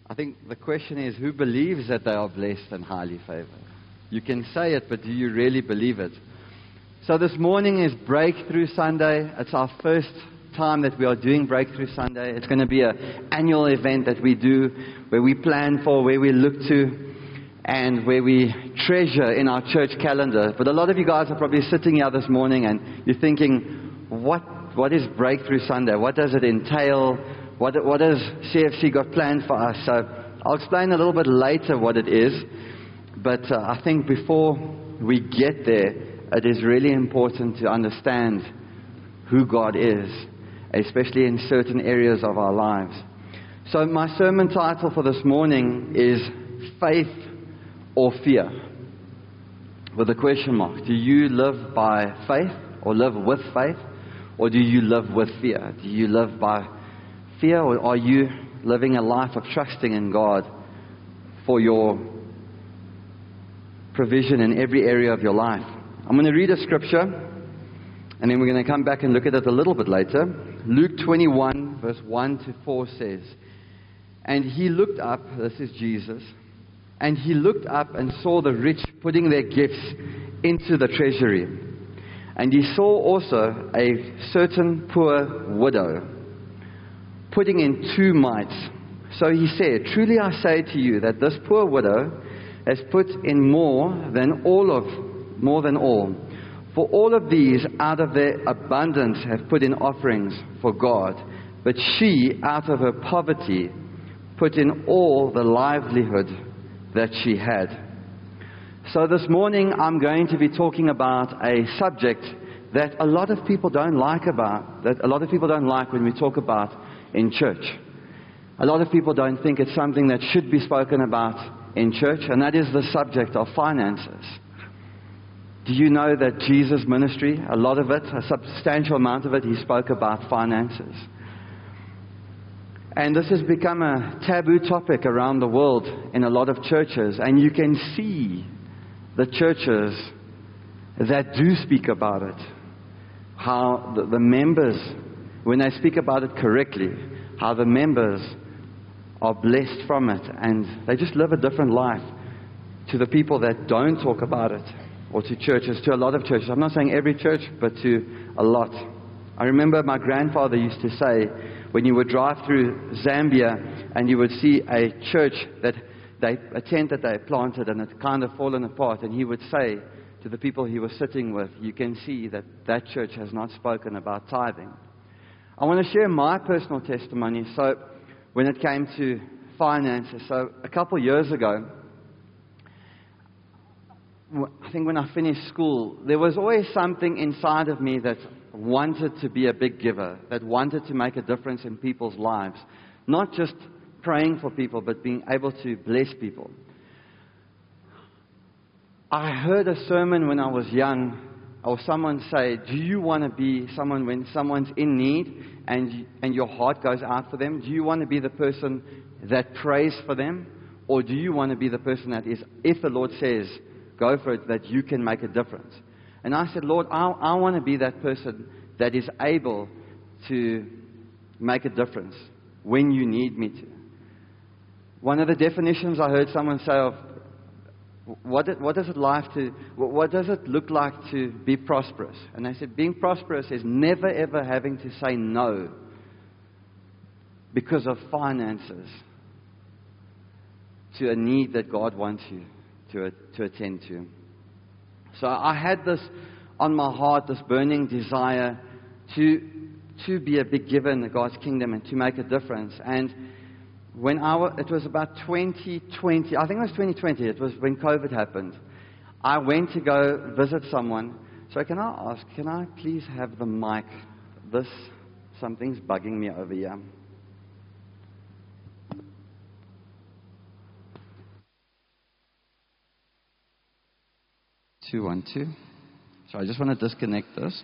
I think the question is, who believes that they are blessed and highly favored? You can say it, but do you really believe it? So this morning is Breakthrough Sunday. It's our first time that we are doing Breakthrough Sunday. It's going to be an annual event that we do, where we plan for, where we look to, and where we treasure in our church calendar. But a lot of you guys are probably sitting here this morning and you're thinking, what is Breakthrough Sunday? What does it entail? What does CFC got planned for us? So I'll explain a little bit later what it is. But I think before we get there, it is really important to understand who God is, especially in certain areas of our lives. So my sermon title for this morning is Faith or Fear, with a question mark. Do you live by faith or live with faith, or do you live with fear? Do you live by fear, or are you living a life of trusting in God for your provision in every area of your life? I'm going to read a scripture, and then we're going to come back and look at it a little bit later. Luke 21, verse 1 to 4 says, "And he looked up," this is Jesus, "and he looked up and saw the rich putting their gifts into the treasury. And he saw also a certain poor widow putting in 2 mites. So he said, 'Truly I say to you that this poor widow has put in more than all. For all of these out of their abundance have put in offerings for God. But she out of her poverty put in all the livelihood that she had.'" So this morning I'm going to be talking about a subject that a lot of people don't like when we talk about in church. A lot of people don't think it's something that should be spoken about in church, and that is the subject of finances. Do you know that Jesus' ministry, a lot of it, a substantial amount of it, he spoke about finances? And this has become a taboo topic around the world in a lot of churches, and you can see the churches that do speak about it, how the members, when they speak about it correctly, how the members are blessed from it, and they just live a different life to the people that don't talk about it, or to churches, to a lot of churches. I'm not saying every church, but to a lot. I remember my grandfather used to say, when you would drive through Zambia and you would see a church that a tent that they planted and it kind of fallen apart, and he would say to the people he was sitting with, "You can see that that church has not spoken about tithing." I want to share my personal testimony. So when it came to finances, so a couple years ago, I think when I finished school, there was always something inside of me that wanted to be a big giver, that wanted to make a difference in people's lives. Not just praying for people, but being able to bless people. I heard a sermon when I was young, or someone say, "Do you want to be someone when someone's in need and your heart goes out for them? Do you want to be the person that prays for them? Or do you want to be the person that is, if the Lord says, go for it, that you can make a difference?" And I said, "Lord, I want to be that person that is able to make a difference when you need me to." One of the definitions I heard someone say of what does it look like to be prosperous? And they said, being prosperous is never ever having to say no because of finances to a need that God wants you to attend to. So I had this on my heart, this burning desire to be a big giver in God's kingdom and to make a difference. And when it was about 2020, I think it was 2020, it was when COVID happened, I went to go visit someone. So can I ask, can I please have the mic? Something's bugging me over here. Two, 1, 2. So I just want to disconnect this.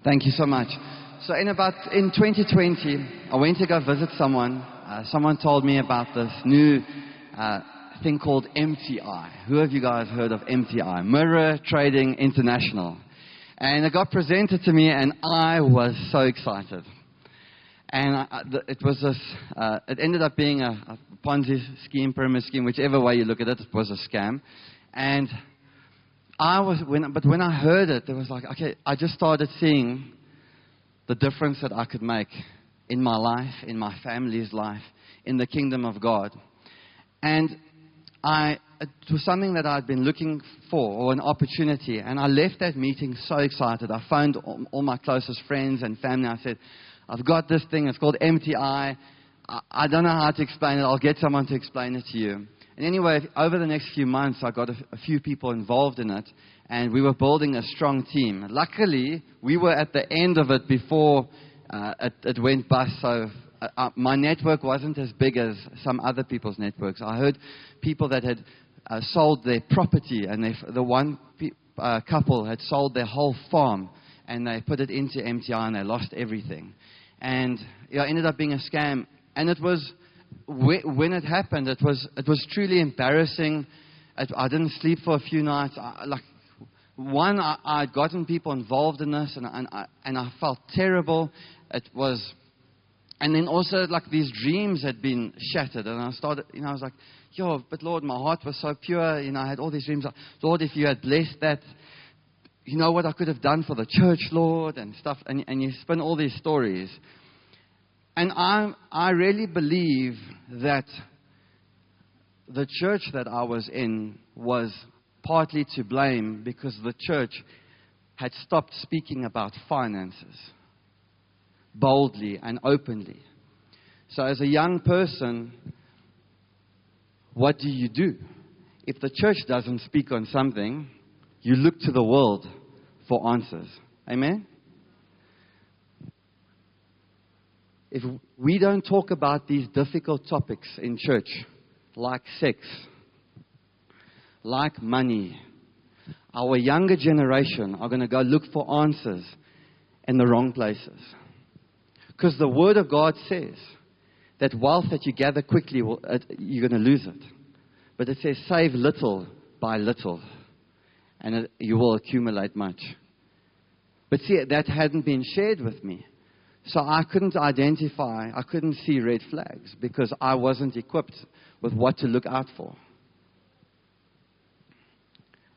Thank you so much. So in 2020, I went to go visit someone. Someone told me about this new thing called MTI. Who of you guys heard of MTI? Mirror Trading International. And it got presented to me, and I was so excited. And it ended up being a Ponzi scheme, pyramid scheme, whichever way you look at it, it was a scam. And when I heard it, it was like, okay, I just started seeing the difference that I could make in my life, in my family's life, in the kingdom of God. And it was something that I'd been looking for, or an opportunity. And I left that meeting so excited. I phoned all my closest friends and family. I said, I've got this thing. It's called MTI. I don't know how to explain it. I'll get someone to explain it to you. And anyway, over the next few months, I got a few people involved in it. And we were building a strong team. Luckily, we were at the end of it before it went bust. So my network wasn't as big as some other people's networks. I heard people that had sold their property, and the one couple had sold their whole farm, and they put it into MTI, and they lost everything. And it ended up being a scam. And it was, when it happened, it was truly embarrassing. I didn't sleep for a few nights. I'd gotten people involved in this, and I felt terrible. And then also, like, these dreams had been shattered. And I was like, but Lord, my heart was so pure. I had all these dreams. Lord, if you had blessed that, you know what I could have done for the church, Lord, and stuff. And you spin all these stories. And I really believe that the church that I was in was partly to blame because the church had stopped speaking about finances boldly and openly. So as a young person, what do? If the church doesn't speak on something, you look to the world for answers. Amen? If we don't talk about these difficult topics in church, like sex, like money, our younger generation are going to go look for answers in the wrong places. Because the Word of God says that wealth that you gather quickly, you're going to lose it. But it says save little by little, and you will accumulate much. But see, that hadn't been shared with me. So I couldn't see red flags because I wasn't equipped with what to look out for.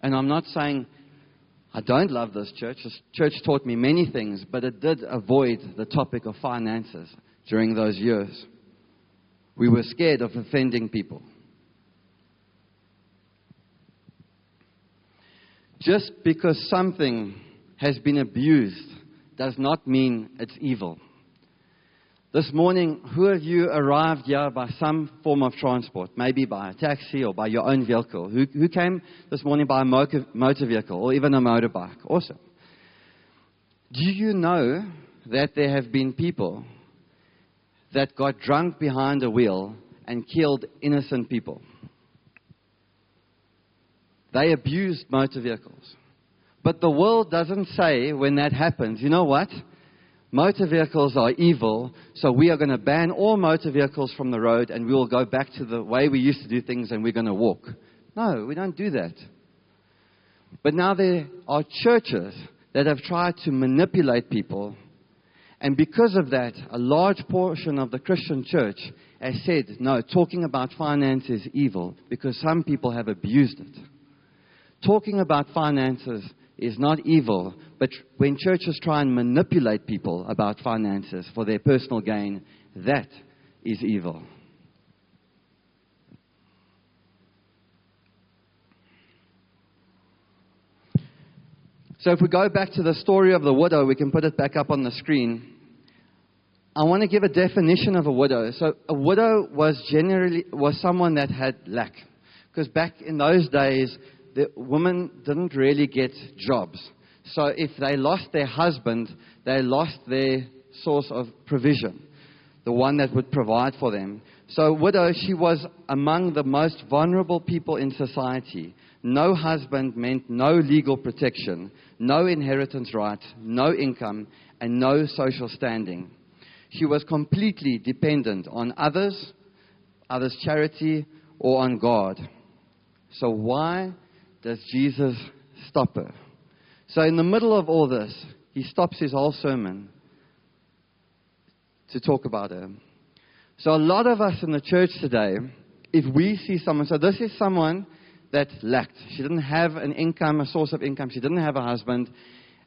And I'm not saying I don't love this church. This church taught me many things, but it did avoid the topic of finances during those years. We were scared of offending people. Just because something has been abused does not mean it's evil. This morning, who of you arrived here by some form of transport? Maybe by a taxi or by your own vehicle. Who came this morning by a motor vehicle or even a motorbike? Awesome. Do you know that there have been people that got drunk behind a wheel and killed innocent people? They abused motor vehicles. But the world doesn't say when that happens, you know what? Motor vehicles are evil, so we are going to ban all motor vehicles from the road and we will go back to the way we used to do things and we're going to walk. No, we don't do that. But now there are churches that have tried to manipulate people, and because of that, a large portion of the Christian church has said, no, talking about finance is evil because some people have abused it. Talking about finances is not evil, but when churches try and manipulate people about finances for their personal gain, that is evil. So if we go back to the story of the widow, we can put it back up on the screen. I want to give a definition of a widow. So a widow was someone that had lack. Because back in those days, the women didn't really get jobs. So if they lost their husband, they lost their source of provision, the one that would provide for them. So widow, she was among the most vulnerable people in society. No husband meant no legal protection, no inheritance right, no income, and no social standing. She was completely dependent on others' charity, or on God. So why does Jesus stop her? So in the middle of all this, he stops his whole sermon to talk about her. So a lot of us in the church today, if we see someone, so this is someone that lacked. She didn't have an income, a source of income. She didn't have a husband.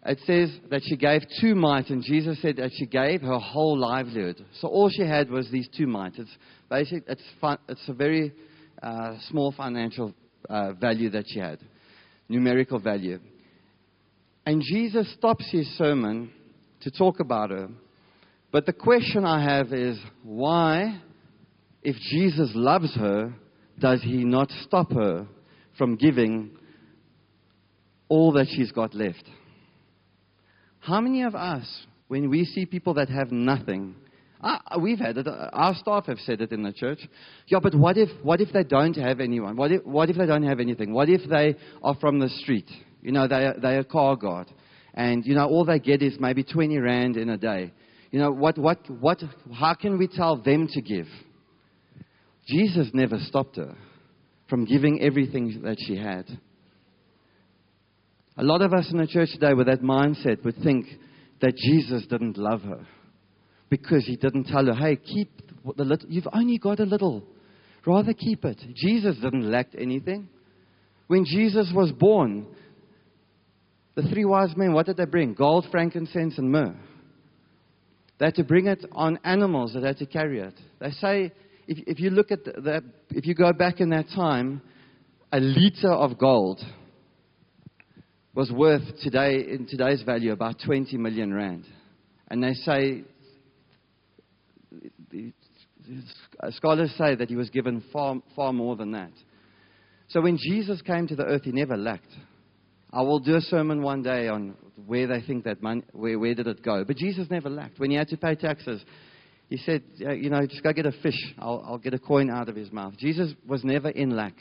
It says that she gave 2 mites, and Jesus said that she gave her whole livelihood. So all she had was these 2 mites. It's basic. It's a very small financial value that she had, numerical value. And Jesus stops his sermon to talk about her. But the question I have is, why, if Jesus loves her, does he not stop her from giving all that she's got left? How many of us, when we see people that have nothing, we've had it, our staff have said it in the church, yeah, but what if they don't have anyone? What if they don't have anything? What if they are from the street? You know, they're a car guard. And, you know, all they get is maybe 20 rand in a day. You know, how can we tell them to give? Jesus never stopped her from giving everything that she had. A lot of us in the church today with that mindset would think that Jesus didn't love her because he didn't tell her, hey, keep the little. You've only got a little. Rather keep it. Jesus didn't lack anything. When Jesus was born, the 3 wise men, what did they bring? Gold, frankincense, and myrrh. They had to bring it on animals that had to carry it. They say, if you look at if you go back in that time, a liter of gold was worth in today's value about 20 million rand. And they say, scholars say that he was given far more than that. So when Jesus came to the earth, he never lacked. I will do a sermon one day on where they think that money, where did it go. But Jesus never lacked. When he had to pay taxes, he said, you know, just go get a fish. I'll get a coin out of his mouth. Jesus was never in lack.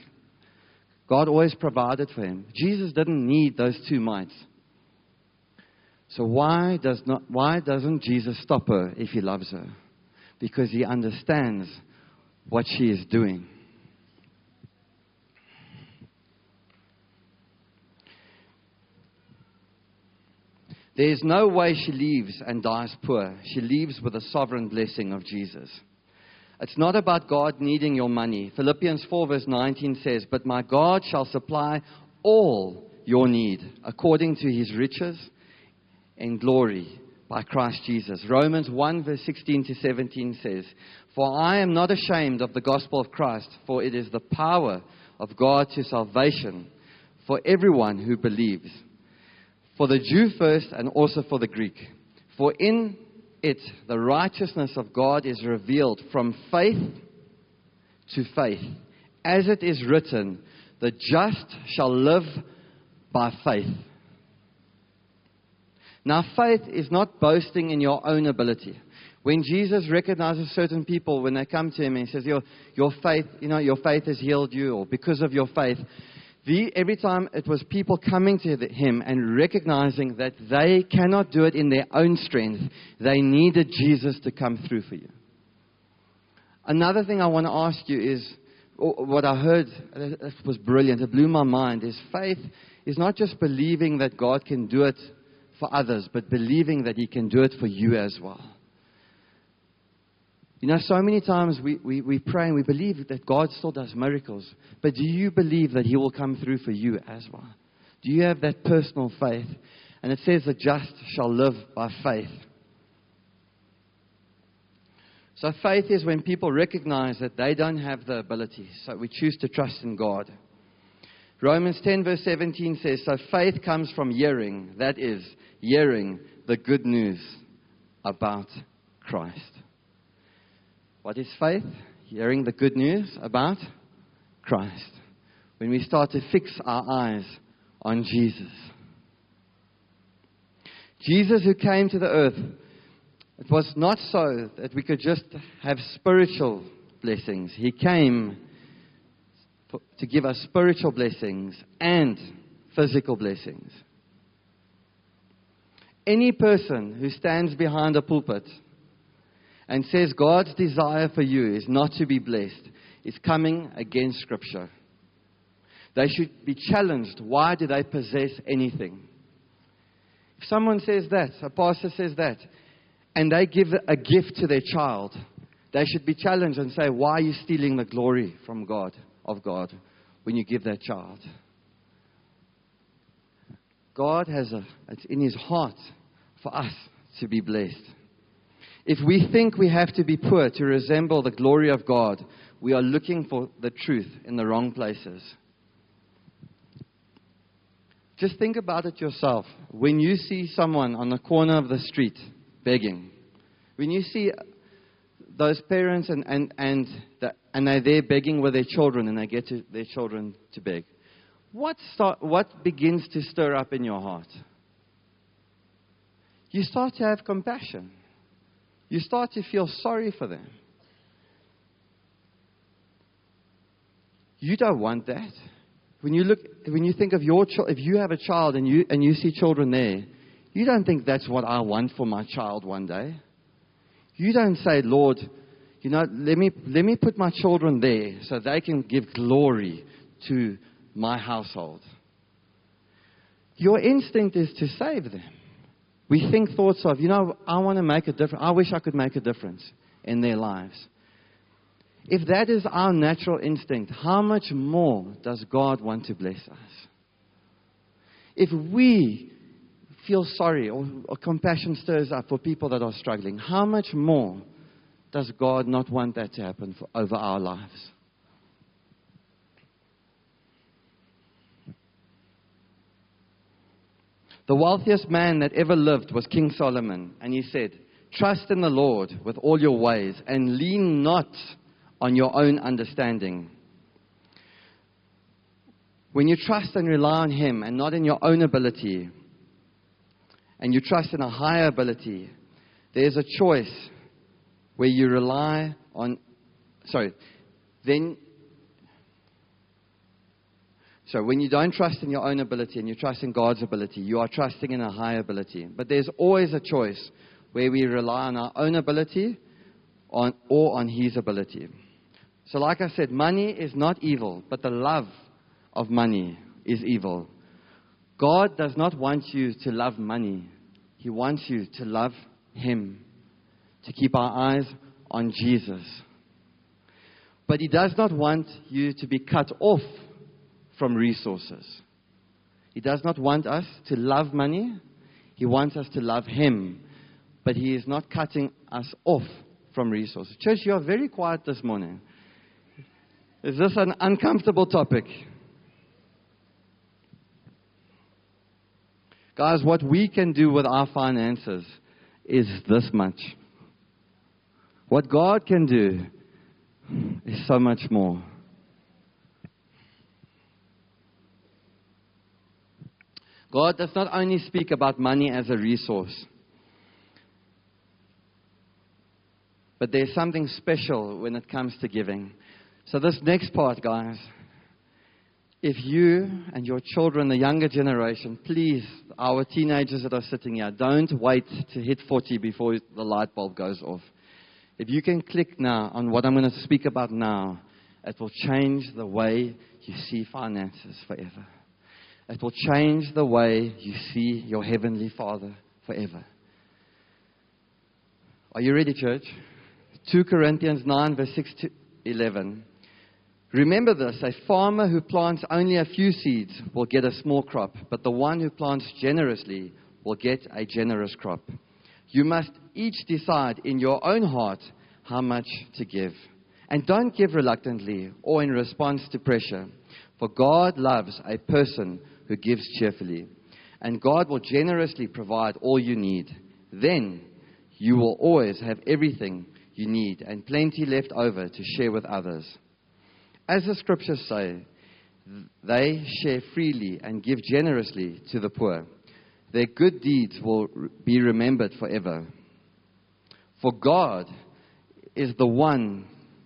God always provided for him. Jesus didn't need those 2 mites. So why doesn't Jesus stop her if he loves her? Because he understands what she is doing. There is no way she leaves and dies poor. She leaves with the sovereign blessing of Jesus. It's not about God needing your money. Philippians 4 verse 19 says, but my God shall supply all your need according to his riches and glory by Christ Jesus. Romans 1 verse 16 to 17 says, for I am not ashamed of the gospel of Christ, for it is the power of God to salvation for everyone who believes. For the Jew first and also for the Greek. For in it, the righteousness of God is revealed from faith to faith. As it is written, the just shall live by faith. Now, faith is not boasting in your own ability. When Jesus recognizes certain people, when they come to him and he says, your faith, your faith has healed you, or because of your faith, every time it was people coming to him and recognizing that they cannot do it in their own strength. They needed Jesus to come through for you. Another thing I want to ask you is, what I heard, it was brilliant, it blew my mind, is faith is not just believing that God can do it for others, but believing that he can do it for you as well. You know, so many times we pray and we believe that God still does miracles. But do you believe that he will come through for you as well? Do you have that personal faith? And it says the just shall live by faith. So faith is when people recognize that they don't have the ability. So we choose to trust in God. Romans 10 verse 17 says, so faith comes from hearing. That is, hearing the good news about Christ. What is faith? Hearing the good news about Christ. When we start to fix our eyes on Jesus. Jesus who came to the earth, it was not so that we could just have spiritual blessings. He came to give us spiritual blessings and physical blessings. Any person who stands behind a pulpit and says God's desire for you is not to be blessed is coming against Scripture. They should be challenged. Why do they possess anything? If someone says that, a pastor says that, and they give a gift to their child, they should be challenged and say, why are you stealing the glory from God, of God, when you give that child? God it's in His heart for us to be blessed. If we think we have to be poor to resemble the glory of God, we are looking for the truth in the wrong places. Just think about it yourself. When you see someone on the corner of the street begging, when you see those parents and they're there begging with their children and they get their children to beg, what begins to stir up in your heart? You start to have compassion. You start to feel sorry for them. You don't want that. When you think of your child, if you have a child and you see children there, you don't think that's what I want for my child one day. You don't say, Lord, let me put my children there so they can give glory to my household. Your instinct is to save them. We think thoughts of, I want to make a difference. I wish I could make a difference in their lives. If that is our natural instinct, how much more does God want to bless us? If we feel sorry or compassion stirs up for people that are struggling, how much more does God not want that to happen over our lives? The wealthiest man that ever lived was King Solomon, and he said, "Trust in the Lord with all your ways and lean not on your own understanding." When you trust and rely on Him and not in your own ability, and you trust in a higher ability, there's a choice where you rely on, when you don't trust in your own ability and you trust in God's ability, you are trusting in a higher ability. But there's always a choice where we rely on our own ability or on His ability. So like I said, money is not evil, but the love of money is evil. God does not want you to love money. He wants you to love Him, to keep our eyes on Jesus. But He does not want you to be cut off from resources. He does not want us to love money. He wants us to love Him. But He is not cutting us off from resources. Church, you are very quiet this morning. Is this an uncomfortable topic? Guys, what we can do with our finances is this much. What God can do is so much more. God does not only speak about money as a resource, but there's something special when it comes to giving. So this next part, guys, if you and your children, the younger generation, please, our teenagers that are sitting here, don't wait to hit 40 before the light bulb goes off. If you can click now on what I'm going to speak about now, it will change the way you see finances forever. It will change the way you see your Heavenly Father forever. Are you ready, church? 2 Corinthians 9, verse 6 to 11. Remember this, a farmer who plants only a few seeds will get a small crop, but the one who plants generously will get a generous crop. You must each decide in your own heart how much to give. And don't give reluctantly or in response to pressure, for God loves a person who gives cheerfully, and God will generously provide all you need. Then you will always have everything you need and plenty left over to share with others. As the scriptures say, they share freely and give generously to the poor. Their good deeds will be remembered forever. For God is the one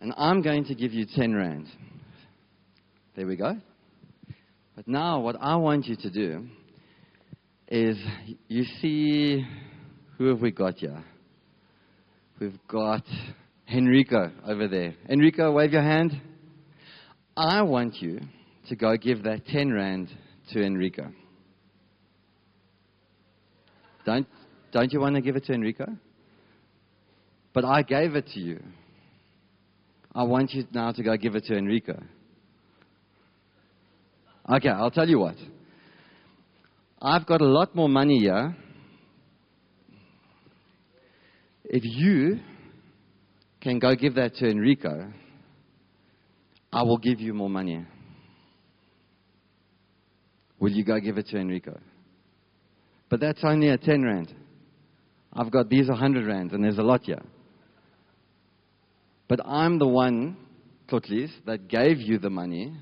And I'm going to give you 10 rand. There we go. But now what I want you to do is, you see, who have we got here? We've got Henrico over there. Henrico, wave your hand. I want you to go give that 10 rand to Enrico. Don't you want to give it to Enrico? But I gave it to you. I want you now to go give it to Enrico. Okay, I'll tell you what. I've got a lot more money here. If you can go give that to Enrico, I will give you more money. Will you go give it to Enrico? But that's only a 10 rand. I've got these 100 rands, and there's a lot here. But I'm the one, Totlis, that gave you the money.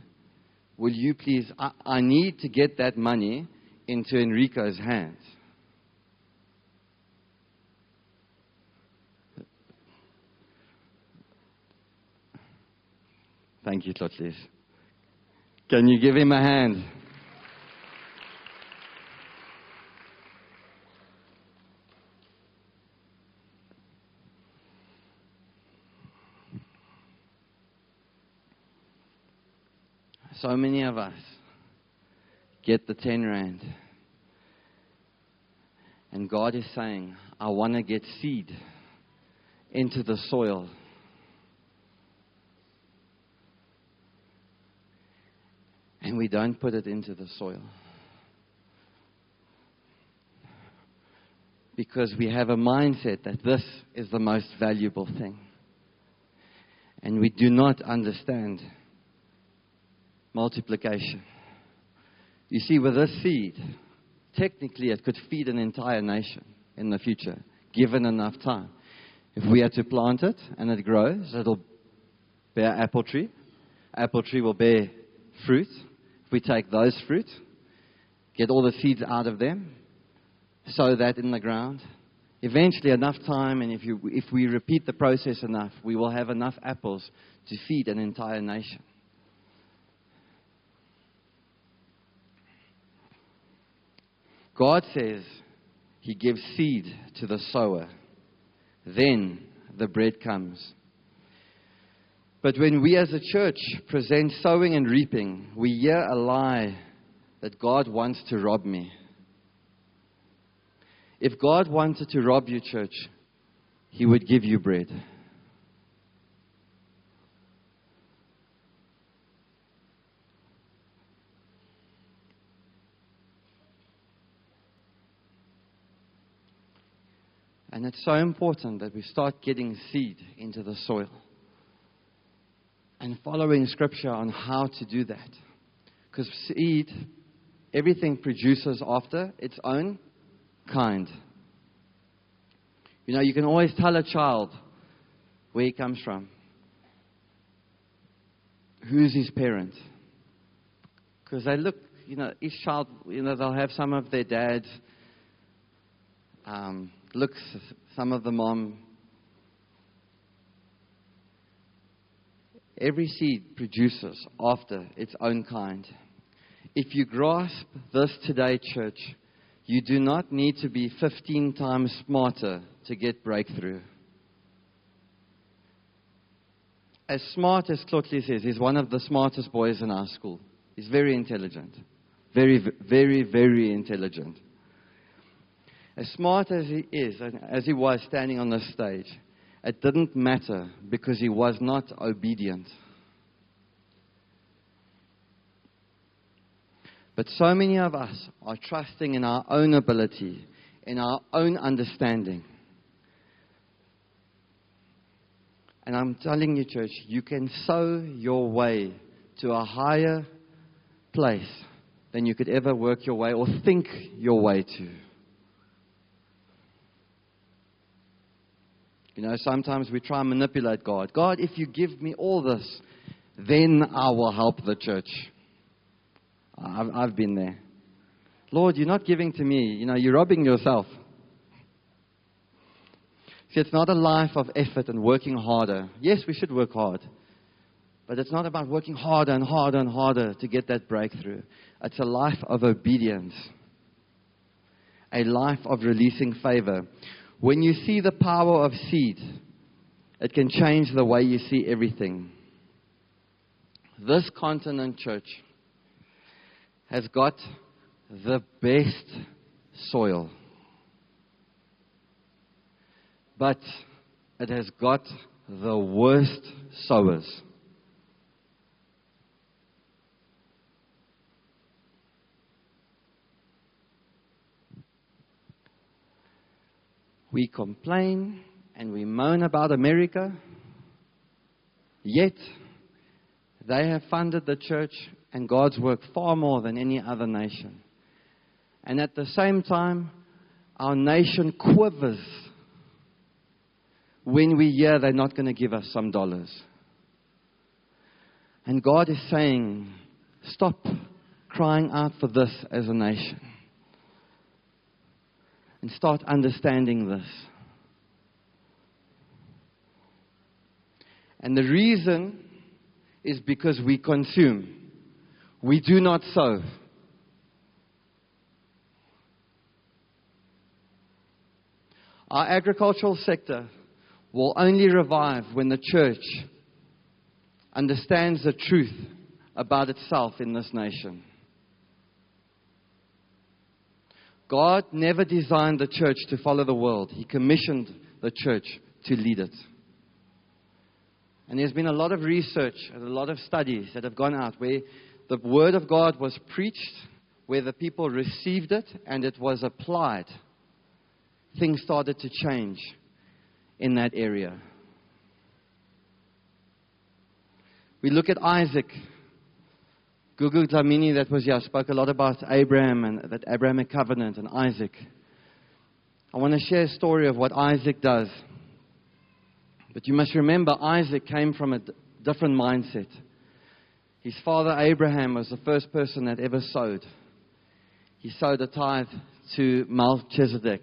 Will you please, I need to get that money into Enrico's hands. Thank you, Totlis. Can you give him a hand? So many of us get the 10 rand. And God is saying, I want to get seed into the soil. And we don't put it into the soil. Because we have a mindset that this is the most valuable thing. And we do not understand multiplication. You see, with this seed, technically it could feed an entire nation in the future, given enough time. If we had to plant it and it grows, it'll bear apple tree. Apple tree will bear fruit. If we take those fruit, get all the seeds out of them, sow that in the ground, eventually enough time, and if we repeat the process enough, we will have enough apples to feed an entire nation. God says He gives seed to the sower. Then the bread comes. But when we as a church present sowing and reaping, we hear a lie that God wants to rob me. If God wanted to rob you, church, He would give you bread. And it's so important that we start getting seed into the soil and following Scripture on how to do that. Because seed, everything produces after its own kind. You know, you can always tell a child where he comes from. Who's his parent? Because they look, you know, each child, you know, they'll have some of their dad's looks, some of the mom. Every seed produces after its own kind. If you grasp this today, church, you do not need to be 15 times smarter to get breakthrough. As smart as Clotli says, he's one of the smartest boys in our school. He's very intelligent. Very, very, very intelligent. As smart as he is, and as he was standing on the stage, it didn't matter because he was not obedient. But so many of us are trusting in our own ability, in our own understanding. And I'm telling you, church, you can sow your way to a higher place than you could ever work your way or think your way to. You know, sometimes we try and manipulate God. God, if you give me all this, then I will help the church. I've been there. Lord, you're not giving to me. You know, you're robbing yourself. See, it's not a life of effort and working harder. Yes, we should work hard. But it's not about working harder and harder and harder to get that breakthrough. It's a life of obedience. A life of releasing favor. When you see the power of seed, it can change the way you see everything. This continent church has got the best soil. But it has got the worst sowers. We complain and we moan about America, yet they have funded the church and God's work far more than any other nation. And at the same time, our nation quivers when we hear they're not going to give us some dollars. And God is saying, stop crying out for this as a nation. And start understanding this. And the reason is because we consume. We do not sow. Our agricultural sector will only revive when the church understands the truth about itself in this nation. God never designed the church to follow the world. He commissioned the church to lead it. And there's been a lot of research and a lot of studies that have gone out where the Word of God was preached, where the people received it, and it was applied. Things started to change in that area. We look at Isaac. Gugu Dlamini, that was here, spoke a lot about Abraham and that Abrahamic covenant and Isaac. I want to share a story of what Isaac does. But you must remember, Isaac came from a different mindset. His father Abraham was the first person that ever sowed. He sowed a tithe to Melchizedek,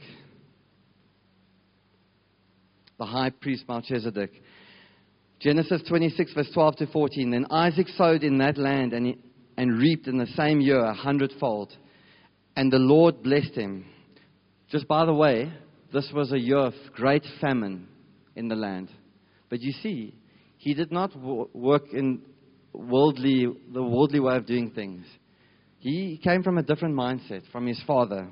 the high priest Melchizedek. Genesis 26, verse 12 to 14. Then Isaac sowed in that land and reaped in the same year 100-fold. And the Lord blessed him. Just by the way, this was a year of great famine in the land. But you see, he did not work in the worldly way of doing things. He came from a different mindset from his father.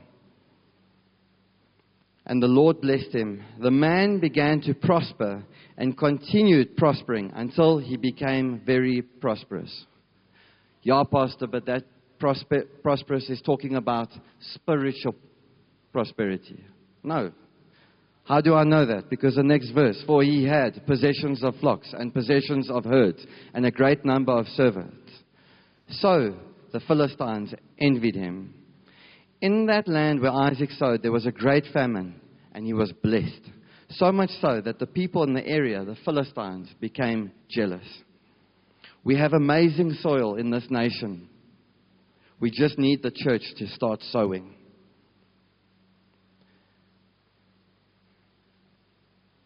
And the Lord blessed him. The man began to prosper and continued prospering until he became very prosperous. Yeah, Pastor, but that prosperous is talking about spiritual prosperity. No. How do I know that? Because the next verse, for he had possessions of flocks and possessions of herds and a great number of servants. So the Philistines envied him. In that land where Isaac sowed, there was a great famine, and he was blessed. So much so that the people in the area, the Philistines, became jealous. We have amazing soil in this nation. We just need the church to start sowing.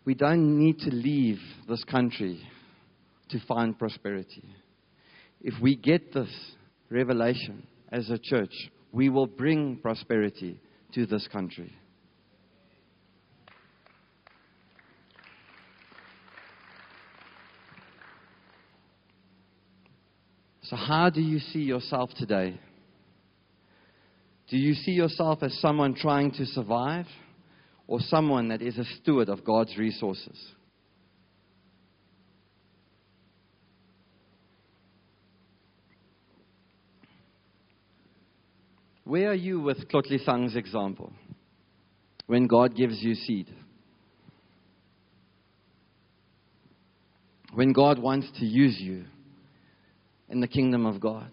We don't need to leave this country to find prosperity. If we get this revelation as a church, we will bring prosperity to this country. So how do you see yourself today? Do you see yourself as someone trying to survive, or someone that is a steward of God's resources? Where are you with Tlotli Sang's example? When God gives you seed. When God wants to use you in the kingdom of God,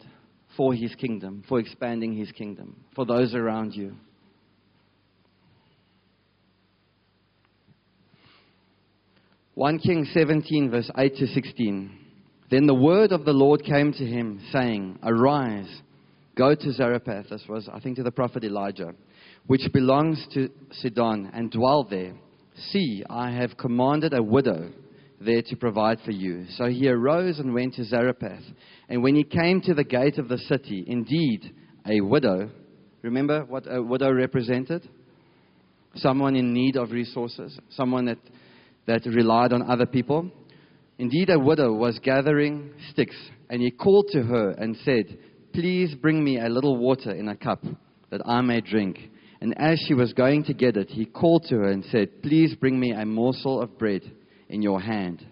for His kingdom, for expanding His kingdom, for those around you. 1 Kings 17, verse 8 to 16. Then the word of the Lord came to him, saying, Arise, go to Zarephath. This was, I think, to the prophet Elijah, which belongs to Sidon, and dwell there. See, I have commanded a widow there to provide for you. So he arose and went to Zarephath. And when he came to the gate of the city, indeed, a widow, remember what a widow represented? Someone in need of resources, someone that relied on other people. Indeed, a widow was gathering sticks, and he called to her and said, Please bring me a little water in a cup, that I may drink. And as she was going to get it, he called to her and said, Please bring me a morsel of bread in your hand.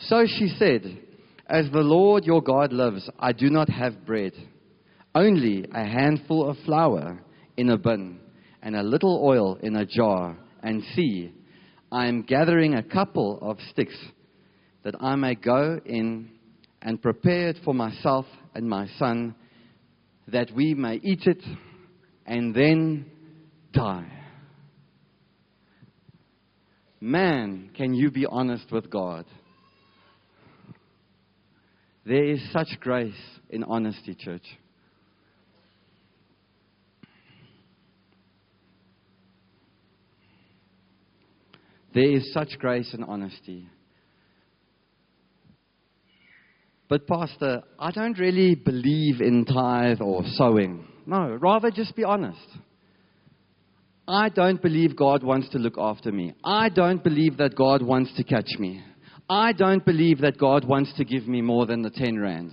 So she said, As the Lord your God lives, I do not have bread, only a handful of flour in a bin, and a little oil in a jar. And see, I am gathering a couple of sticks, that I may go in and prepare it for myself and my son, that we may eat it and then die. Man, can you be honest with God? There is such grace in honesty, church. There is such grace in honesty. But Pastor, I don't really believe in tithe or sowing. No, rather just be honest. I don't believe God wants to look after me. I don't believe that God wants to catch me. I don't believe that God wants to give me more than the 10 rand.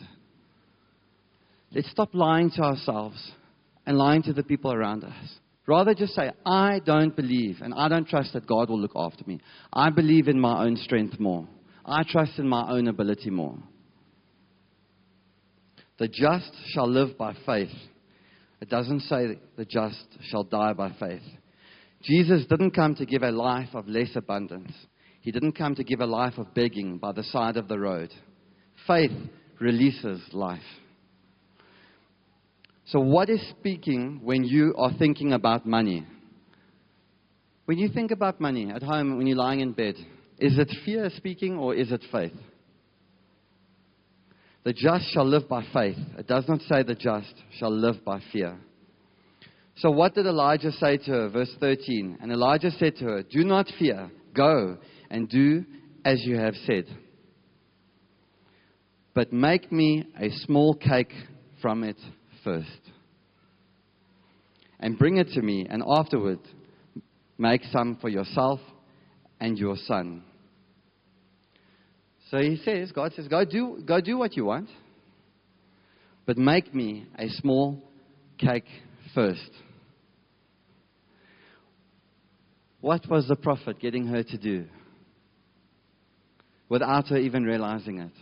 Let's stop lying to ourselves and lying to the people around us. Rather just say, I don't believe and I don't trust that God will look after me. I believe in my own strength more. I trust in my own ability more. The just shall live by faith. It doesn't say the just shall die by faith. Jesus didn't come to give a life of less abundance. He didn't come to give a life of begging by the side of the road. Faith releases life. So what is speaking when you are thinking about money? When you think about money at home, when you're lying in bed, is it fear speaking or is it faith? The just shall live by faith. It does not say the just shall live by fear. So what did Elijah say to her? Verse 13. And Elijah said to her, Do not fear. Go and do as you have said. But make me a small cake from it first. And bring it to me, and afterward make some for yourself and your son. So he says, God says, go do what you want, but make me a small cake first. What was the prophet getting her to do without her even realizing it?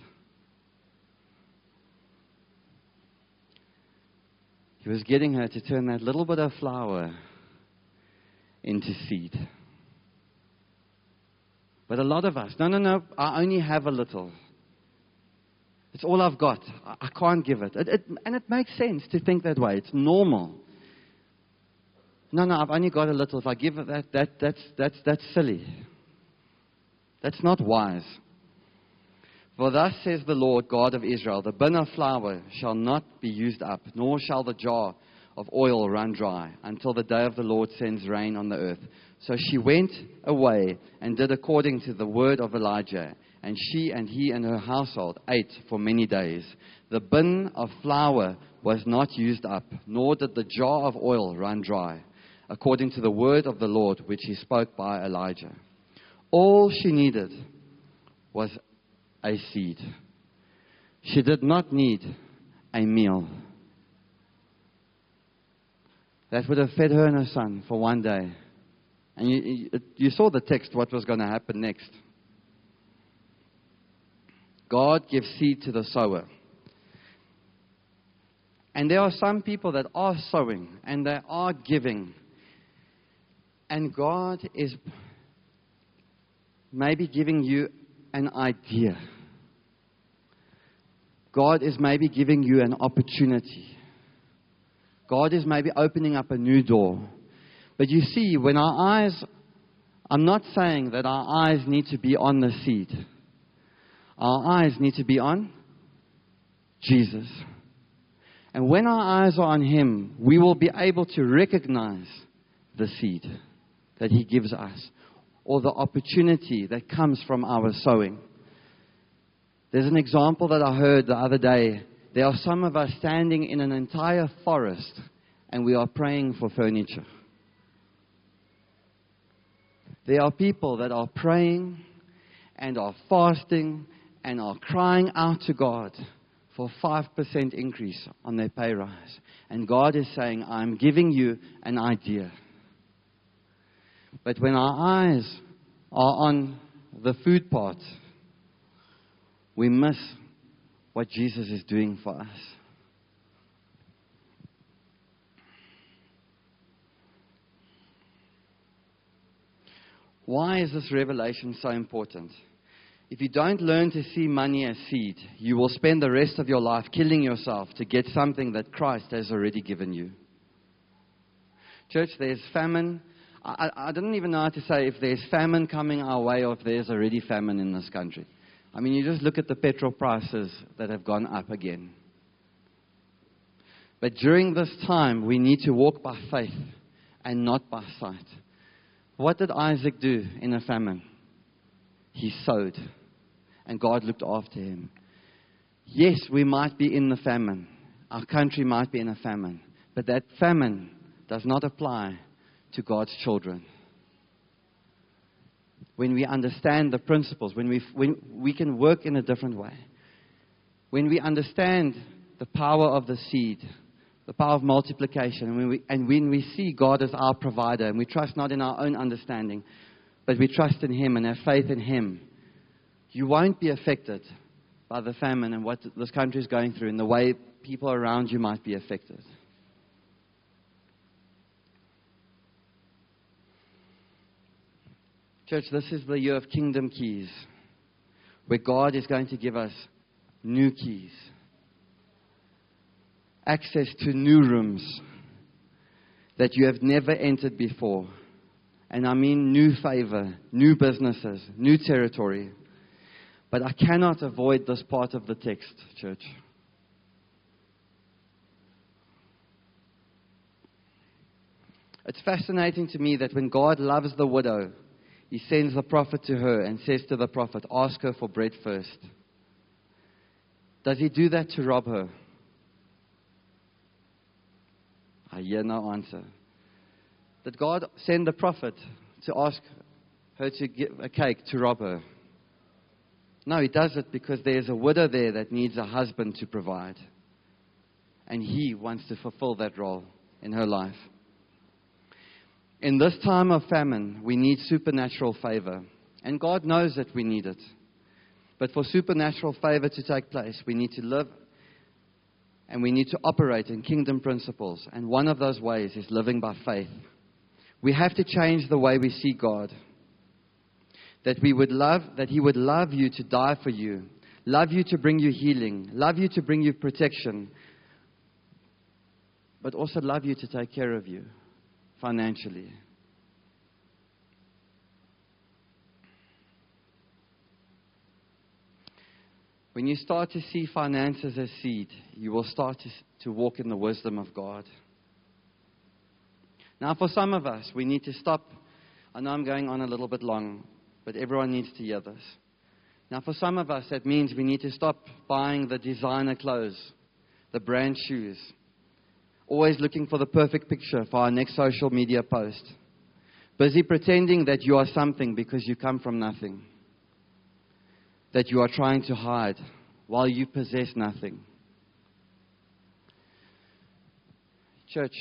He was getting her to turn that little bit of flour into seed. But a lot of us, no, I only have a little. It's all I've got. I can't give it. And it makes sense to think that way. It's normal. No, I've only got a little. If I give it that's silly. That's not wise. For thus says the Lord God of Israel, the bin of flour shall not be used up, nor shall the jar of oil run dry, until the day of the Lord sends rain on the earth. So she went away and did according to the word of Elijah, and she and he and her household ate for many days. The bin of flour was not used up, nor did the jar of oil run dry, according to the word of the Lord which he spoke by Elijah. All she needed was a seed. She did not need a meal. That would have fed her and her son for one day. And you saw the text, what was going to happen next. God gives seed to the sower. And there are some people that are sowing and they are giving. And God is maybe giving you an idea. God is maybe giving you an opportunity. God is maybe opening up a new door. But you see, when our eyes, I'm not saying that our eyes need to be on the seed. Our eyes need to be on Jesus. And when our eyes are on Him, we will be able to recognize the seed that He gives us. or the opportunity that comes from our sowing. There's an example that I heard the other day. There are some of us standing in an entire forest and we are praying for furniture. There are people that are praying and are fasting and are crying out to God for 5% increase on their pay rise. And God is saying, I'm giving you an idea. But when our eyes are on the food part, we miss what Jesus is doing for us. Why is this revelation so important? If you don't learn to see money as seed, you will spend the rest of your life killing yourself to get something that Christ has already given you. Church, there's famine. I don't even know how to say if there's famine coming our way or if there's already famine in this country. I mean, you just look at the petrol prices that have gone up again. But during this time, we need to walk by faith and not by sight. What did Isaac do in a famine? He sowed, and God looked after him. Yes, we might be in the famine. Our country might be in a famine. But that famine does not apply to God's children. When we understand the principles, when we can work in a different way. When we understand the power of the seed, the power of multiplication, and when we see God as our provider, and we trust not in our own understanding, but we trust in Him and have faith in Him, you won't be affected by the famine and what this country is going through in the way people around you might be affected. Church, this is the year of kingdom keys, where God is going to give us new keys, access to new rooms that you have never entered before. And I mean new favor, new businesses, new territory. But I cannot avoid this part of the text, church. It's fascinating to me that when God loves the widow, He sends the prophet to her and says to the prophet, ask her for bread first. Does He do that to rob her? I hear no answer. Did God send the prophet to ask her to give a cake to rob her? No, He does it because there's a widow there that needs a husband to provide. And He wants to fulfill that role in her life. In this time of famine, we need supernatural favor. And God knows that we need it. But for supernatural favor to take place, we need to live and we need to operate in kingdom principles. And one of those ways is living by faith. We have to change the way we see God. That He would love you to die for you, love you to bring you healing, love you to bring you protection, but also love you to take care of you financially. When you start to see finances as seed, you will start to walk in the wisdom of God. Now, for some of us, we need to stop. I know I'm going on a little bit long, but everyone needs to hear this. Now, for some of us, that means we need to stop buying the designer clothes, the brand shoes, always looking for the perfect picture for our next social media post, busy pretending that you are something because you come from nothing, that you are trying to hide while you possess nothing. Church,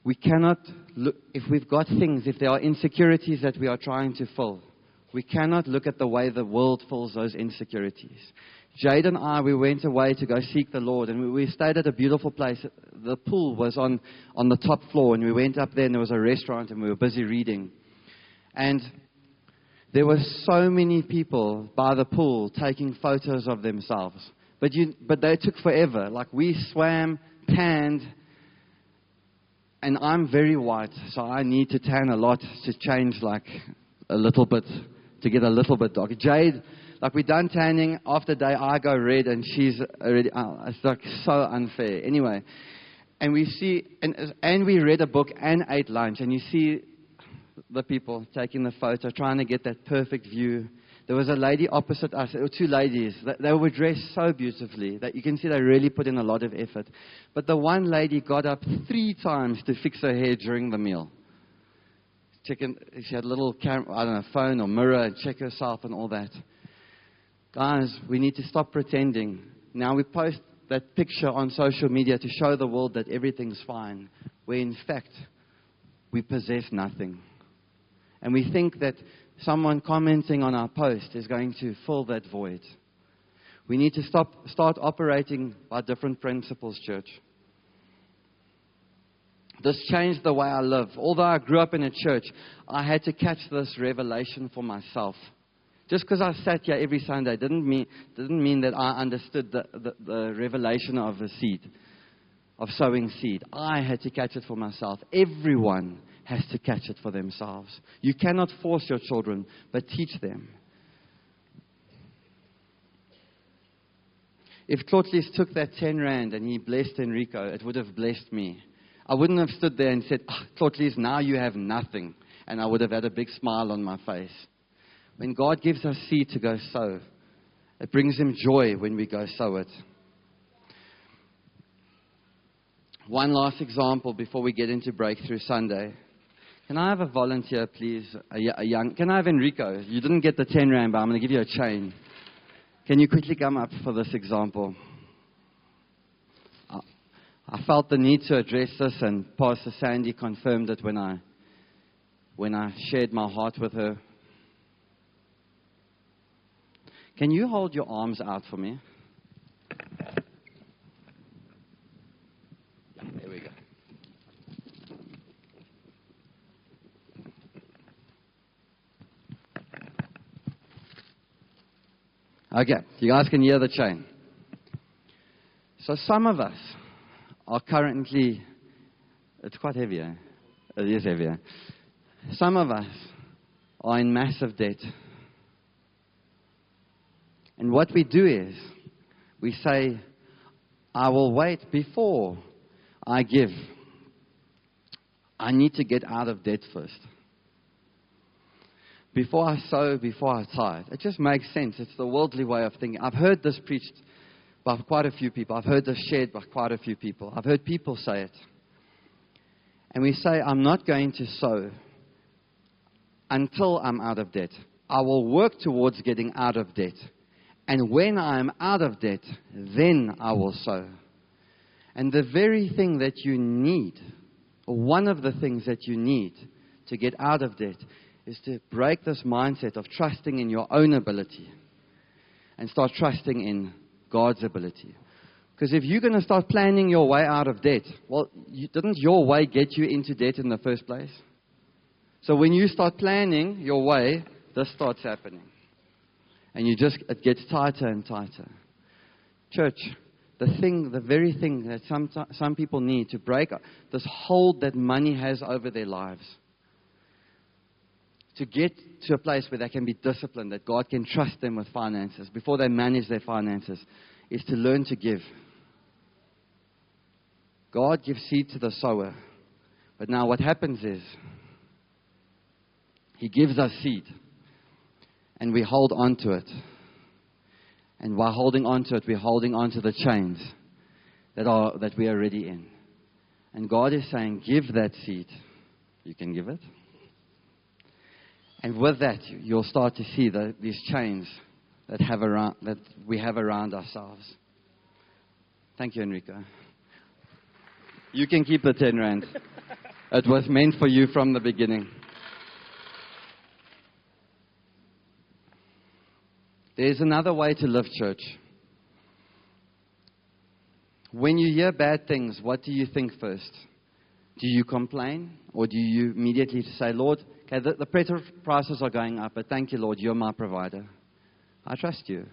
we cannot look, if we've got things, if there are insecurities that we are trying to fill, we cannot look at the way the world fills those insecurities. Jade and I, we went away to go seek the Lord, and we stayed at a beautiful place. The pool was on the top floor, and we went up there, and there was a restaurant, and we were busy reading. And there were so many people by the pool taking photos of themselves. But they took forever. Like, we swam, tanned, and I'm very white, so I need to tan a lot to change like a little bit, to get a little bit darker. Jade, like, we're done tanning. After day, I go red, and she's already, it's like so unfair. Anyway, and we see, and we read a book and ate lunch, and you see the people taking the photo, trying to get that perfect view. There was a lady opposite us, or two ladies. They were dressed so beautifully that you can see they really put in a lot of effort. But the one lady got up 3 times to fix her hair during the meal. She had a little camera, I don't know, phone or mirror, and check herself and all that. Guys, we need to stop pretending. Now we post that picture on social media to show the world that everything's fine, where in fact we possess nothing. And we think that someone commenting on our post is going to fill that void. We need to start operating by different principles, church. This changed the way I live. Although I grew up in a church, I had to catch this revelation for myself. Just because I sat here every Sunday didn't mean that I understood the revelation of the seed, of sowing seed. I had to catch it for myself. Everyone has to catch it for themselves. You cannot force your children, but teach them. If Claudius took that 10 rand and he blessed Enrico, it would have blessed me. I wouldn't have stood there and said, Claudius, now you have nothing. And I would have had a big smile on my face. When God gives us seed to go sow, it brings Him joy when we go sow it. One last example before we get into Breakthrough Sunday. Can I have a volunteer, please? Can I have Enrico? You didn't get the 10 rand, but I'm going to give you a chain. Can you quickly come up for this example? I felt the need to address this, and Pastor Sandy confirmed it when I shared my heart with her. Can you hold your arms out for me? Yeah, there we go. Okay, you guys can hear the chain. So some of us are currently, it's quite heavy, eh? It is heavier. Some of us are in massive debt. And what we do is, we say, I will wait before I give. I need to get out of debt first. Before I sow, before I tithe. It just makes sense. It's the worldly way of thinking. I've heard this preached by quite a few people. I've heard this shared by quite a few people. I've heard people say it. And we say, I'm not going to sow until I'm out of debt. I will work towards getting out of debt. And when I'm out of debt, then I will sow. And the very thing that you need, or one of the things that you need to get out of debt, is to break this mindset of trusting in your own ability and start trusting in God's ability. Because if you're going to start planning your way out of debt, well, didn't your way get you into debt in the first place? So when you start planning your way, this starts happening. And it gets tighter and tighter. Church, the very thing that some people need to break this hold that money has over their lives, to get to a place where they can be disciplined, that God can trust them with finances before they manage their finances, is to learn to give. God gives seed to the sower. But now what happens is, He gives us seed, and we hold on to it. And while holding on to it, we're holding on to the chains that we are already in. And God is saying, give that seed. You can give it. And with that, you'll start to see these chains that we have around ourselves. Thank you, Enrico. You can keep the 10 rand. It was meant for you from the beginning. There's another way to live, church. When you hear bad things, what do you think first? Do you complain? Or do you immediately say, Lord, okay, the petrol prices are going up, but thank you, Lord, you're my provider. I trust you.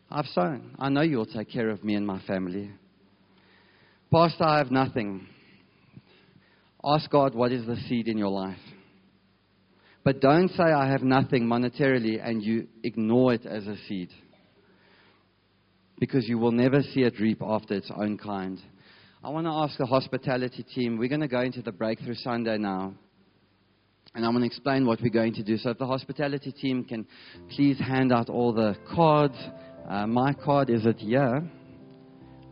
I've sown. I know you'll take care of me and my family. Pastor, I have nothing. Ask God, what is the seed in your life? But don't say I have nothing monetarily and you ignore it as a seed. Because you will never see it reap after its own kind. I want to ask the hospitality team, we're going to go into the Breakthrough Sunday now. And I'm going to explain what we're going to do. So if the hospitality team can please hand out all the cards. My card, is it here?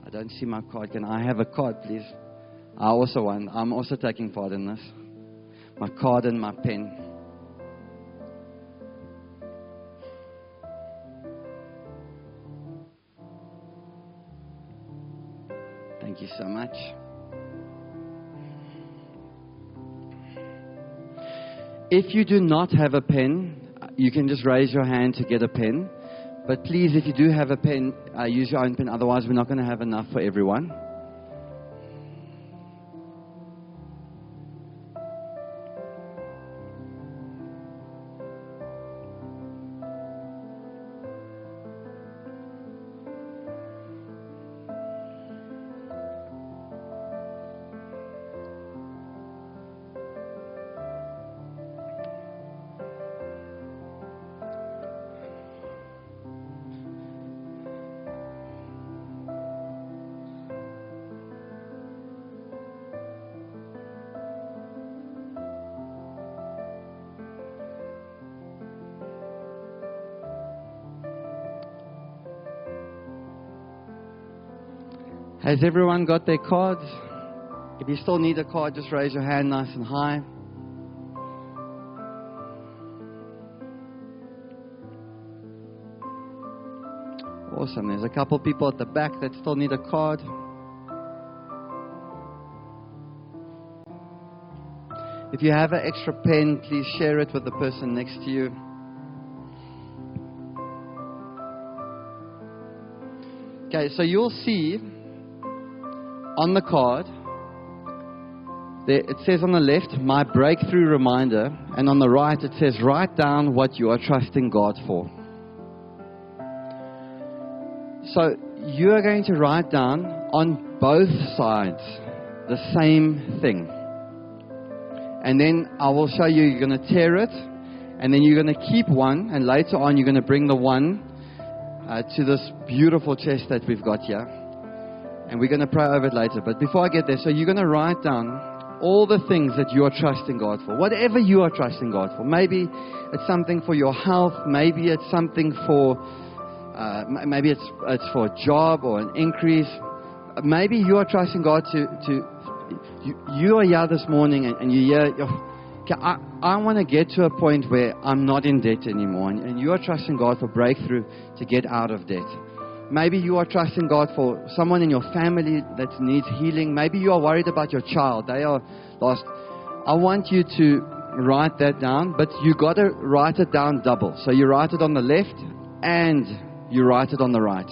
I don't see my card. Can I have a card, please? I'm also taking part in this. My card and my pen. Thank you so much. If you do not have a pen, you can just raise your hand to get a pen. But please, if you do have a pen, use your own pen. Otherwise, we're not going to have enough for everyone. Has everyone got their cards? If you still need a card, just raise your hand nice and high. Awesome. There's a couple people at the back that still need a card. If you have an extra pen, please share it with the person next to you. Okay, so you'll see on the card, there, it says on the left, my breakthrough reminder, and on the right it says, write down what you are trusting God for. So you are going to write down on both sides the same thing. And then I will show you, you're going to tear it, and then you're going to keep one, and later on you're going to bring the one to this beautiful chest that we've got here. And we're going to pray over it later. But before I get there, so you're going to write down all the things that you are trusting God for. Whatever you are trusting God for. Maybe it's something for your health. Maybe it's something for, maybe it's for a job or an increase. Maybe you are trusting God you are here this morning and you hear, okay, I want to get to a point where I'm not in debt anymore. And you are trusting God for breakthrough to get out of debt. Maybe you are trusting God for someone in your family that needs healing. Maybe you are worried about your child. They are lost. I want you to write that down, but you got to write it down double. So you write it on the left and you write it on the right.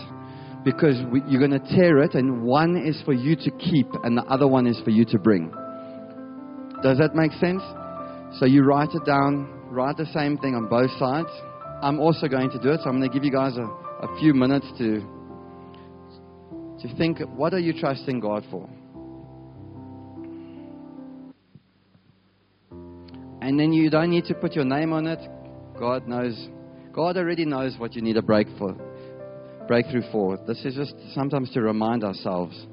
Because you're going to tear it, and one is for you to keep and the other one is for you to bring. Does that make sense? So you write it down, write the same thing on both sides. I'm also going to do it, so I'm going to give you guys a few minutes to think, what are you trusting God for? And then you don't need to put your name on it. God knows. God already knows what you need a breakthrough for. This is just sometimes to remind ourselves.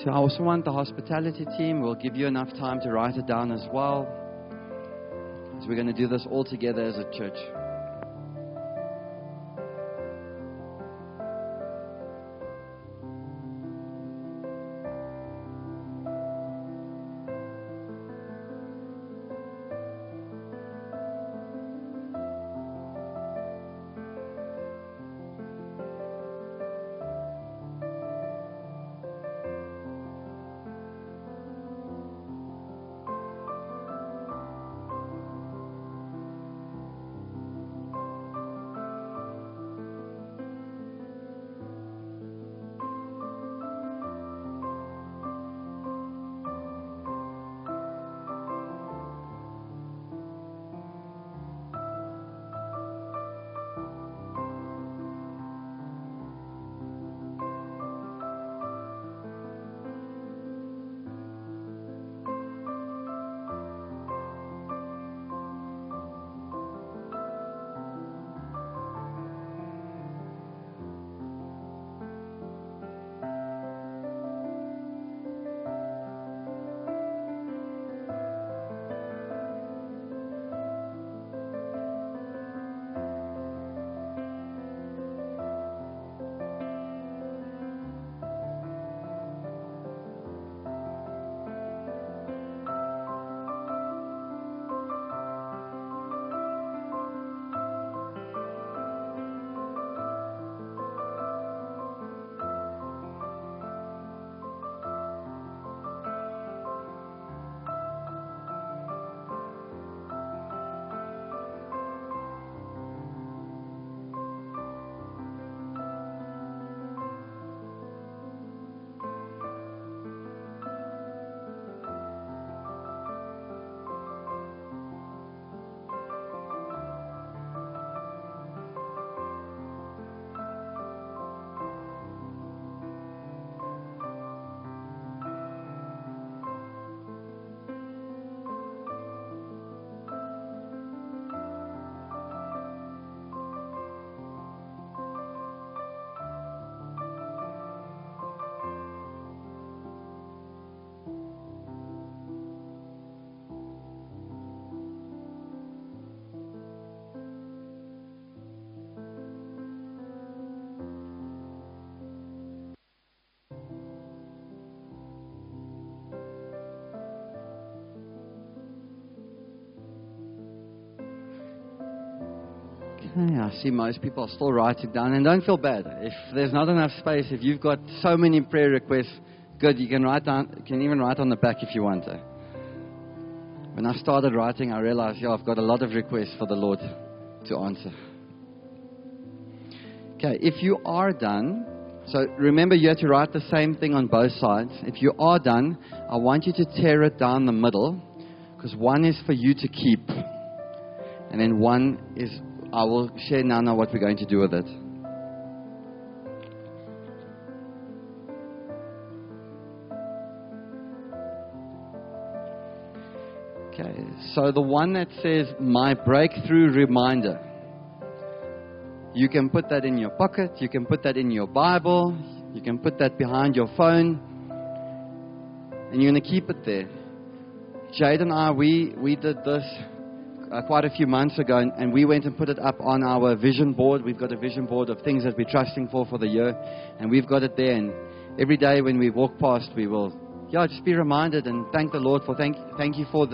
I also want the hospitality team. We'll give you enough time to write it down as well. So we're going to do this all together as a church. I see most people are still writing down, and don't feel bad. If there's not enough space, if you've got so many prayer requests, good, you can write down, you can even write on the back if you want to. When I started writing, I realized, I've got a lot of requests for the Lord to answer. Okay, if you are done, so remember you have to write the same thing on both sides. If you are done, I want you to tear it down the middle, because one is for you to keep, and then one is, I will share now what we're going to do with it. Okay, so the one that says, my breakthrough reminder. You can put that in your pocket, you can put that in your Bible, you can put that behind your phone, and you're going to keep it there. Jade and I, we did this quite a few months ago, and we went and put it up on our vision board. We've got a vision board of things that we're trusting for the year, and we've got it there, and every day when we walk past, we will, just be reminded and thank the Lord for, thank you for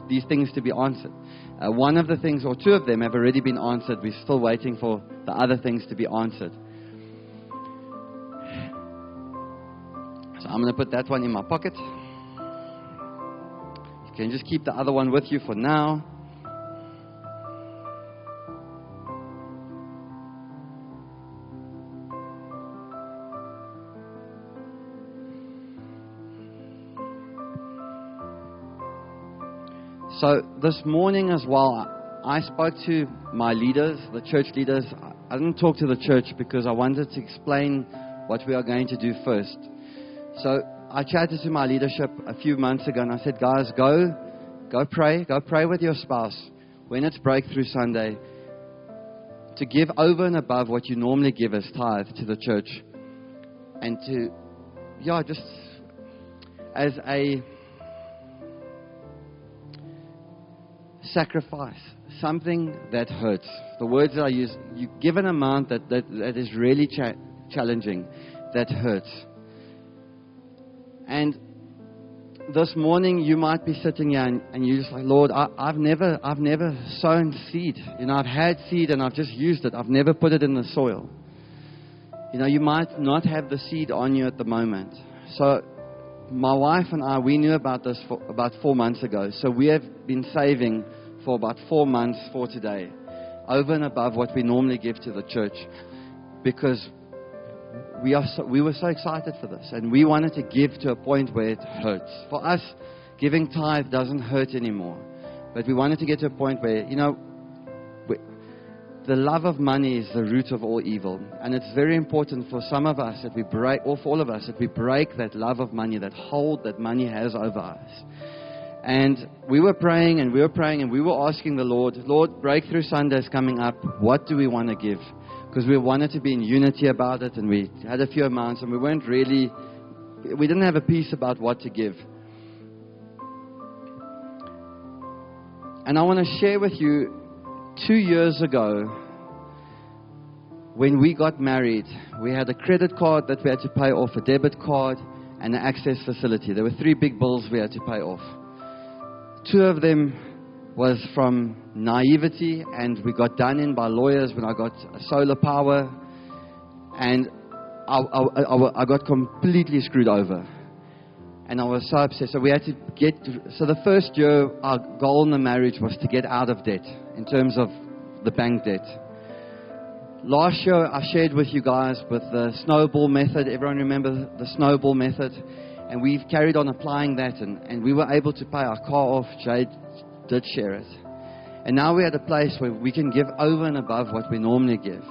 these things to be answered. One of the things, or two of them, have already been answered. We're still waiting for the other things to be answered. So I'm going to put that one in my pocket. You can just keep the other one with you for now. So this morning as well, I spoke to my leaders, the church leaders. I didn't talk to the church because I wanted to explain what we are going to do first. So I chatted to my leadership a few months ago, and I said, guys, go pray with your spouse when it's Breakthrough Sunday to give over and above what you normally give as tithe to the church, and to, just as a sacrifice, something that hurts. The words that I use, you give an amount that is really challenging, that hurts. And this morning you might be sitting here and you're just like, Lord, I've never sown seed. I've had seed and I've just used it. I've never put it in the soil. You might not have the seed on you at the moment. So my wife and I, we knew about this for about 4 months ago. So we have been saving for about 4 months for today, over and above what we normally give to the church, because we were so excited for this, and we wanted to give to a point where it hurts. For us, giving tithe doesn't hurt anymore, but we wanted to get to a point where, the love of money is the root of all evil. And it's very important for some of us that we break, or for all of us, that we break that love of money, that hold that money has over us. And we were praying and we were asking the Lord, Breakthrough Sunday is coming up. What do we want to give? Because we wanted to be in unity about it, and we had a few amounts, and we didn't have a peace about what to give. And I want to share with you, 2 years ago, when we got married, we had a credit card that we had to pay off, a debit card, and an access facility. There were 3 big bills we had to pay off. 2 of them was from naivety, and we got done in by lawyers when I got solar power, and I got completely screwed over. And I was so upset. So we had to so the first year, our goal in the marriage was to get out of debt in terms of the bank debt. Last year, I shared with you guys with the snowball method. Everyone remember the snowball method? And we've carried on applying that, and we were able to pay our car off. Jade did share it. And now we're at a place where we can give over and above what we normally give.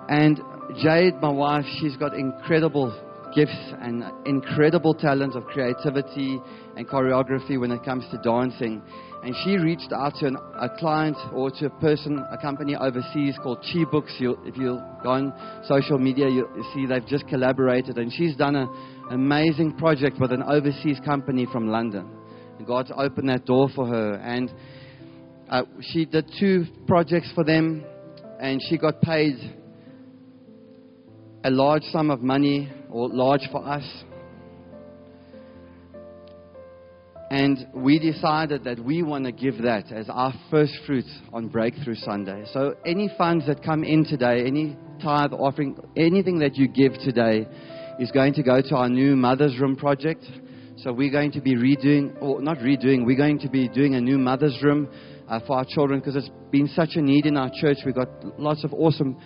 And Jade, my wife, she's got incredible gifts and incredible talent of creativity and choreography when it comes to dancing. And she reached out to a client, or to a company overseas called Chi Books. If you go on social media, you'll see they've just collaborated. And she's done an amazing project with an overseas company from London. And God's opened that door for her. And she did 2 projects for them, and she got paid a large sum of money, or large for us. And we decided that we want to give that as our first fruits on Breakthrough Sunday. So any funds that come in today, any tithe offering, anything that you give today is going to go to our new Mother's Room project. So we're going to be we're going to be doing a new Mother's Room for our children, because it's been such a need in our church. We've got lots of awesome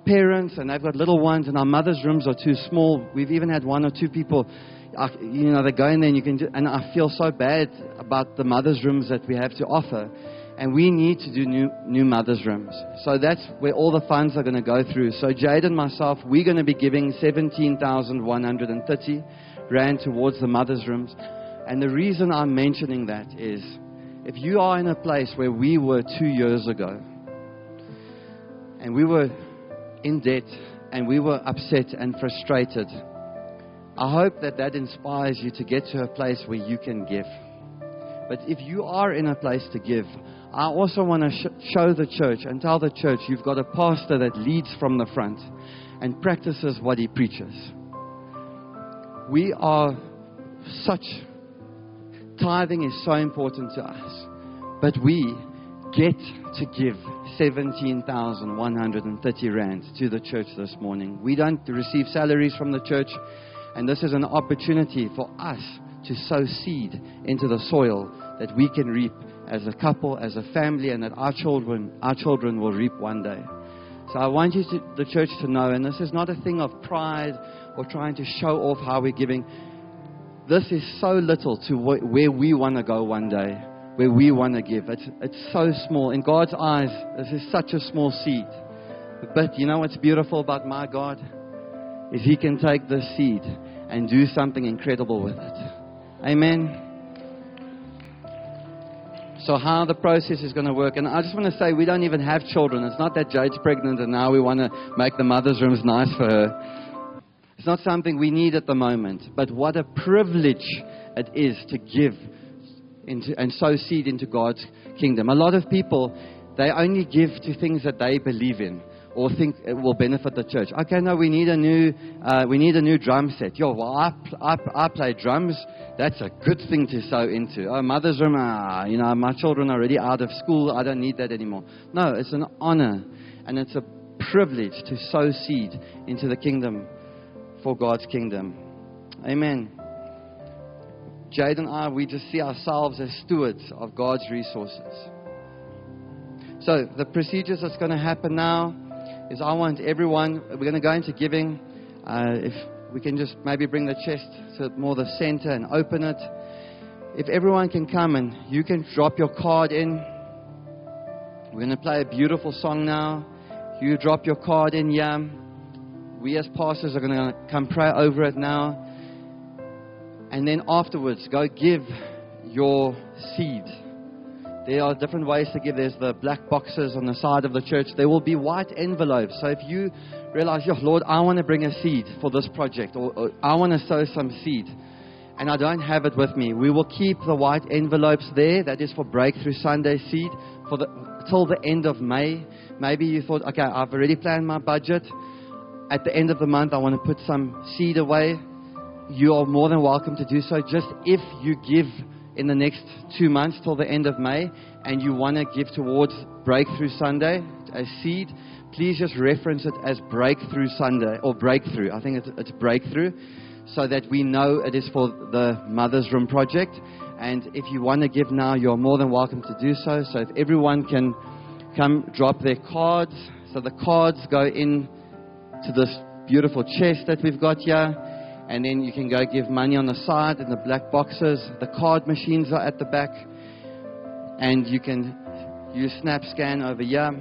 parents and they've got little ones, and our Mother's Rooms are too small. We've even had 1 or 2 people, they go in there and and I feel so bad about the Mother's Rooms that we have to offer. And we need to do new Mother's Rooms. So that's where all the funds are going to go through. So Jade and myself, we're going to be giving 17,130 Rand towards the Mother's Rooms. And the reason I'm mentioning that is, if you are in a place where we were 2 years ago, and we were in debt, and we were upset and frustrated, I hope that inspires you to get to a place where you can give. But if you are in a place to give, I also want to show the church and tell the church, you've got a pastor that leads from the front and practices what he preaches. Tithing is so important to us, but we get to give 17,130 Rand to the church this morning. We don't receive salaries from the church, and this is an opportunity for us to sow seed into the soil that we can reap as a couple, as a family, and that our children will reap one day. So I want the church to know, and this is not a thing of pride or trying to show off how we're giving. This is so little to where we want to go one day, where we want to give. It's so small. In God's eyes, this is such a small seed. But you know what's beautiful about my God? Is He can take this seed and do something incredible with it. Amen. So how the process is going to work. And I just want to say, we don't even have children. It's not that Jade's pregnant and now we want to make the Mother's Rooms nice for her. It's not something we need at the moment. But what a privilege it is to give and sow seed into God's kingdom. A lot of people, they only give to things that they believe in or think it will benefit the church. Okay, no, we need a new drum set. Well, I play drums. That's a good thing to sow into. Oh, Mother's Room, my children are already out of school. I don't need that anymore. No, it's an honor and it's a privilege to sow seed into the kingdom for God's kingdom. Amen. Jade and I, we just see ourselves as stewards of God's resources. So the procedures that's going to happen now is I want everyone, we're going to go into giving. If we can just maybe bring the chest to more the center and open it. If everyone can come and you can drop your card in. We're going to play a beautiful song now. You drop your card in here. We as pastors are going to come pray over it now. And then afterwards, go give your seed. There are different ways to give. There's the black boxes on the side of the church. There will be white envelopes. So if you realize, Lord, I want to bring a seed for this project, or I want to sow some seed, and I don't have it with me, we will keep the white envelopes there. That is for Breakthrough Sunday seed till the end of May. Maybe you thought, okay, I've already planned my budget. At the end of the month, I want to put some seed away. You are more than welcome to do so. Just if you give in the next 2 months till the end of May and you want to give towards Breakthrough Sunday as seed, please just reference it as Breakthrough Sunday or Breakthrough. I think it's Breakthrough, so that we know it is for the Mother's Room project. And if you want to give now, you're more than welcome to do so. So if everyone can come drop their cards. So the cards go in to this beautiful chest that we've got here. And then you can go give money on the side in the black boxes. The card machines are at the back. And you can use SnapScan over here.